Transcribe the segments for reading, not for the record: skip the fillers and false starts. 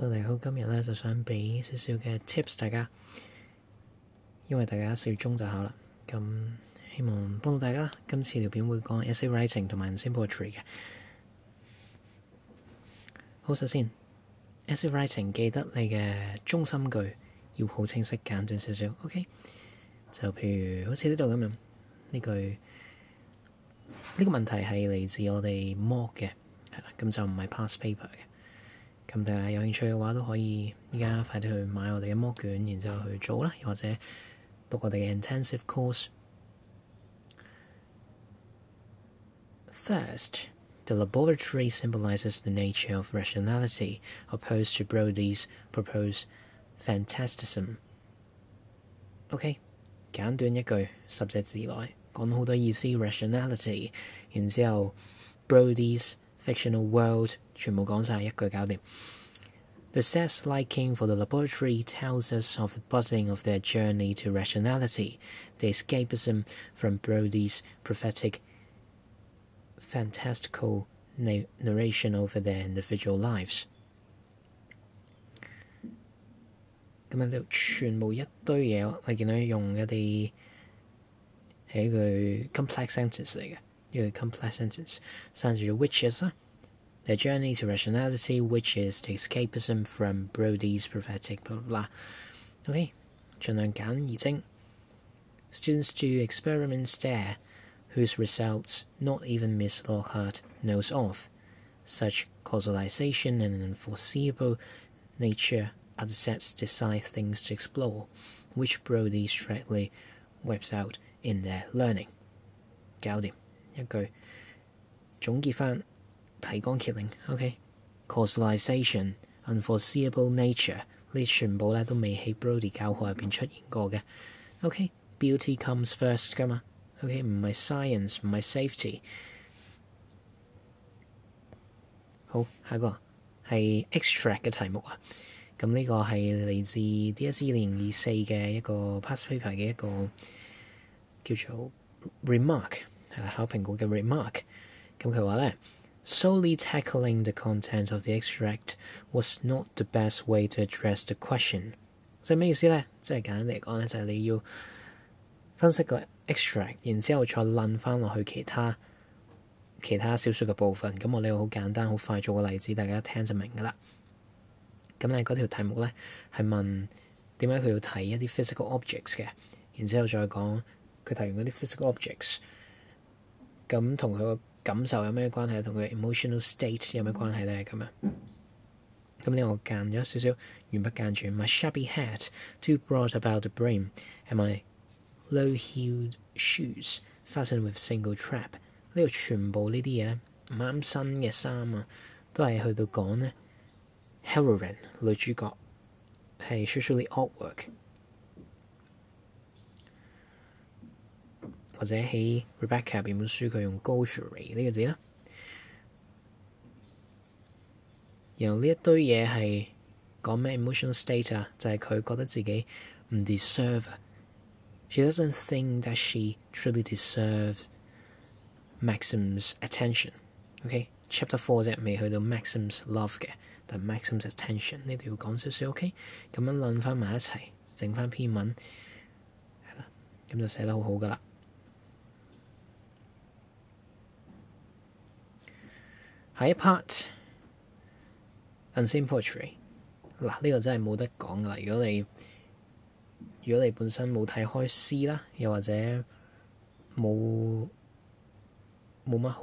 Hello，大家好，今日咧就想俾少少嘅 tips 大家，因為大家4月中就考啦，咁希望幫到大家。今次條片會講 essay writing 同埋 unseen poetry 嘅。好，首先 essay writing 記得你嘅中心句要好清晰簡短少少 ，OK？ 就譬如好似呢度咁樣，呢句呢個問題係嚟自我哋 mock 嘅，係啦，咁就唔係 past paper 嘅。咁大家有興趣嘅話，都可以依家快啲去買我哋嘅mock卷，然之後去做啦，又或者讀我哋嘅 intensive course。First, the laboratory symbolizes the nature of rationality, opposed to Brody's proposed fantasticism. OK， 簡短一句，10隻字內講好多意思 ，rationality， 然之後 Brody's fictional world 全部講晒，一句搞掂。The set's liking for the laboratory tells us of the buzzing of their journey to rationality, the escapism from Brody's prophetic, fantastical narration over their individual lives。咁喺度全部一堆嘢，你見到用一啲係一句 complex sentence 嚟嘅，呢個 complex sentence 生住咗 which is 啦。The journey to rationality, which is the escapism from Brody's prophetic blah blah blah. OK， 盡量簡而精。Students do experiments there, whose results not even Miss Lockhart knows of. Such causalization and an unforeseeable nature are the set's desired things to explore, which Brody straightly wipes out in their learning。搞掂一句，總結翻。提綱挈領 ，OK，causalization、unforeseeable nature 呢全部咧都未喺 Brody 教學入邊出現過嘅。OK，beauty comes first 噶嘛 ，OK 唔係 science 唔係 safety。好，下一個係 extract 嘅題目啊。咁呢個係嚟自 DSE 2024嘅一個 past paper 嘅一個叫做 remark 係啦，考評局嘅 remark。咁佢話咧。Solely tackling the content of the extract was not the best way to address the question。即係咩意思咧？即係簡單嚟講咧，就係你要分析個 extract， 然之後再論翻落去其他少數嘅部分。咁我呢個好簡單好快做個例子，大家一聽就明噶啦。咁你嗰條題目咧係問點解佢要睇一啲 physical objects 嘅，然之後再講佢睇完嗰啲 physical objects， 咁同佢個感受有咩關係？同佢 emotional state 有咩關係咧？咁樣咁呢我間咗少少，鉛筆間住。My shabby hat too broad about the brim, and my low-heeled shoes fastened with single trap。呢度全部呢啲嘢咧唔啱身嘅衫啊，都係去到講咧 heroine 女主角係 socially awkward。或者喺 Rebecca 入邊本書，佢用 gaucherie 呢個字啦。然後呢一堆嘢係講咩 emotional state 啊？就係佢覺得自己唔 deserve。She doesn't think that she truly deserves Maxim's attention。OK，chapter 4啫，未去到 Maxim's love 嘅，但 Maxim's attention 呢度要講少少。OK， 咁樣論翻埋一齊，整翻篇文係啦，咁就寫得好好噶啦。下一 part unseen poetry 嗱，呢個真係冇得講噶啦。如果你本身冇睇開詩啦，又或者冇乜好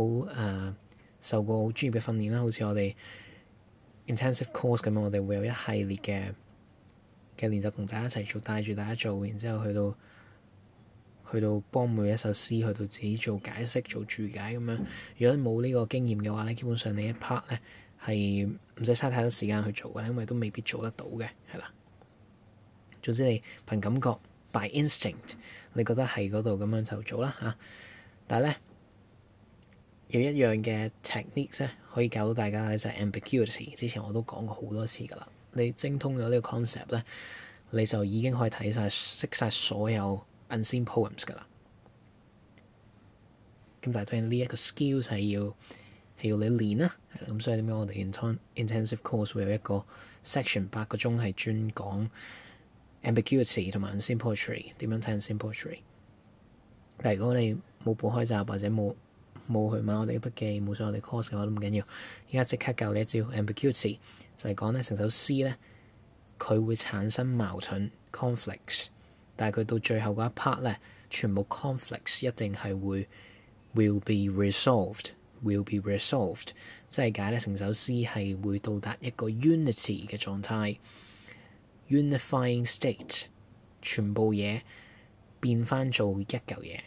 受過好專業嘅訓練啦，好似我哋 intensive course 咁樣，我哋會有一系列嘅練習同大家一齊做，帶住大家做，然之後去到幫每一首詩去到自己做解釋、做注解咁樣。如果冇呢個經驗嘅話咧，基本上你一 part 咧係唔使嘥太多時間去做嘅，因為都未必做得到嘅，係啦。總之你憑感覺 by instinct， 你覺得係嗰度咁樣就做啦嚇。但係咧有一樣嘅 technique 咧可以教到大家咧，就係 ambiguity。之前我都講過好多次噶啦。你精通咗呢個 concept 咧，你就已經可以睇晒識晒所有unseen poems 噶啦。咁但係當然呢一個 skills 係係要你練啦。咁所以點解我哋 intensive course 會有一個 section 8個鐘係專講 ambiguity 同埋 unseen poetry 點樣睇 unseen poetry。但係如果你冇報開集或者冇去買我哋嘅筆記，冇上我哋 course 嘅話都唔緊要。而家即刻教你一招 ambiguity， 就係講咧成首詩咧佢會產生矛盾 conflicts， 但係佢到最後嗰一 part 咧，全部 conflicts 一定係will be resolved， 即係解咧成首詩係會到達一個 unity 嘅狀態 unifying state， 全部嘢變翻做一嚿嘢。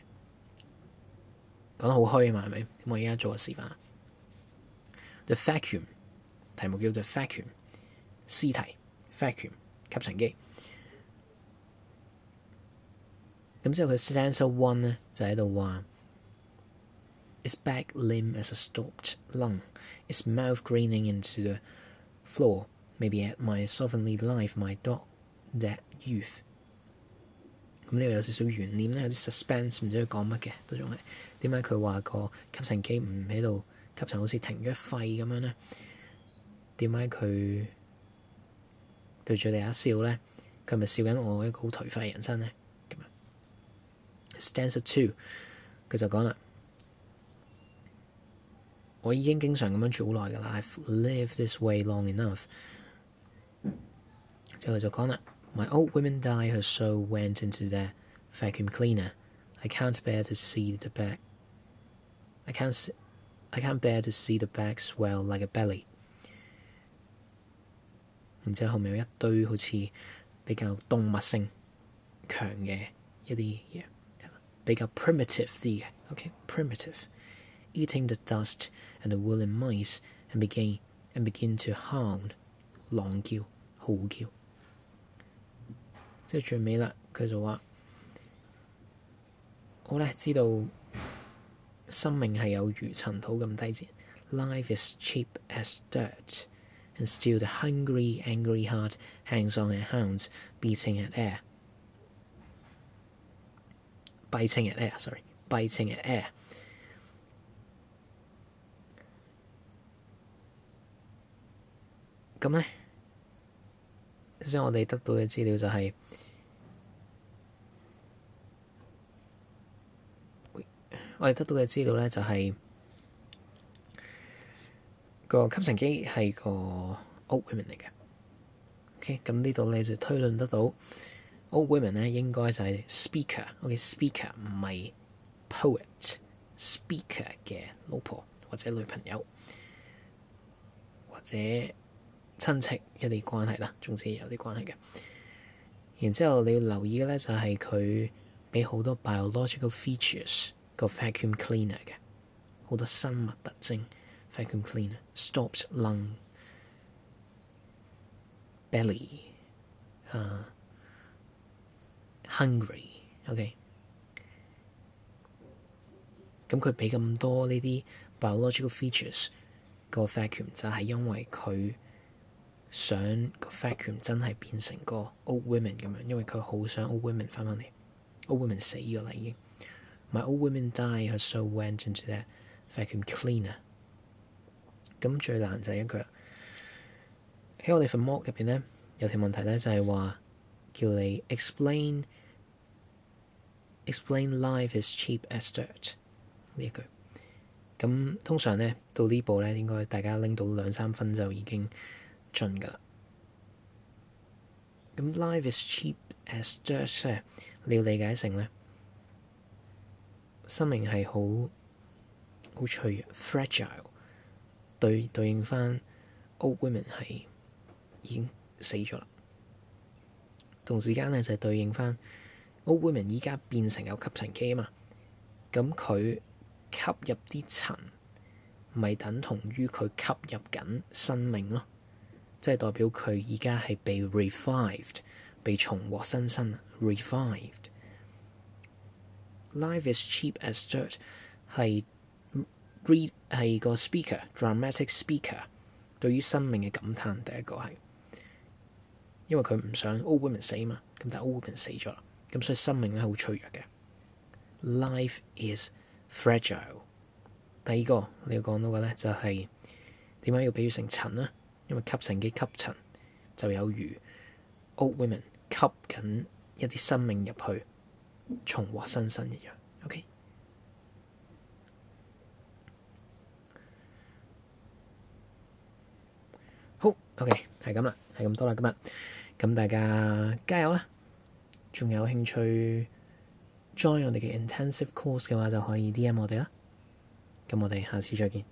講得好虛啊嘛，係咪？咁我而家做個示範啦。The vacuum 題目叫做 vacuum 詩題 vacuum 吸塵機。咁之後佢 stanza 1咧就喺度話 Its back limp as a stopped lung, its mouth grinning into the floor, maybe at my sovereignly life, my dog, that youth。咁呢度有少少懸念咧，有啲 suspense， 唔知佢講乜嘅，都仲係點解佢話個吸塵機唔喺度吸塵，好似停咗肺咁樣咧？點解佢對住你一笑咧？佢係咪笑緊我一個好頹廢嘅人生咧？咁啊 ，Stanza 2佢就講啦，我已經經常咁樣做好耐㗎啦 ，I've lived this way long enough。之後佢就講啦。My old woman died, her soul went into the vacuum cleaner. I can't bear to see the back. I can't bear to see the back swell like a belly。然之後後面有一堆好似比較動物性強嘅一啲嘢，比較 primitive 啲嘅。OK， primitive eating the dust and the woolen mice and begin to hound 狼叫嚎叫。即係最尾啦，佢就話：我咧知道生命係有如塵土咁低賤 ，Life is cheap as dirt, and still the hungry, angry heart hangs on and hounds, biting at air. 咁咧，首先我哋得到嘅資料就係、我哋得到嘅資料咧就係、個吸塵機係個 old women 嚟嘅。OK， 咁呢度你就推論得到 old women 咧應該就係 speaker。OK，speaker 唔係 poet，speaker 嘅老婆或者女朋友或者親戚一啲關係啦，總之有啲關係嘅。然之後你要留意嘅咧就係佢俾好多 biological features 個 vacuum cleaner 嘅，好多生物特徵 vacuum cleaner stopped lung belly hungry OK。咁佢俾咁多呢啲 biological features 個 vacuum 就係因為佢想個 vacuum 真係變成個 old women 咁樣，因為佢好想 old women 翻返嚟。old women 死咗啦已經。My old woman died, her soul went into that vacuum cleaner。咁最難就係一句喺我哋份 mock 入邊咧，有條問題咧就係話叫你 explain life is cheap as dirt 呢一句。咁通常咧到呢步咧，應該大家拎到2-3分就已經盡㗎啦。咁 life is cheap as dirt 咧，你要理解成咧，生命係好脆弱 fragile， 對應翻 old women 係已經死咗啦。同時間咧就係對應翻 old women 依家變成有吸塵機啊嘛，咁佢吸入啲塵，咪等同於佢吸入緊生命咯，即係代表佢而家係被 revived， 被重獲新生 revived。Life is cheap as dirt 係個 speaker dramatic speaker 對於生命嘅感嘆。第一個係因為佢唔想 old women 死嘛，咁但係 old women 死咗啦，咁所以生命咧好脆弱嘅。Life is fragile。第二個你要講到嘅咧就係點解要比喻成塵啦？因為吸塵機吸塵就有如 old women 吸緊一啲生命入去，重獲新生一樣。OK， 好 OK， 係咁啦，係咁多啦今日。咁大家加油啦！仲有興趣 join 我哋嘅 intensive course 嘅話，就可以 DM 我哋啦。咁我哋下次再見。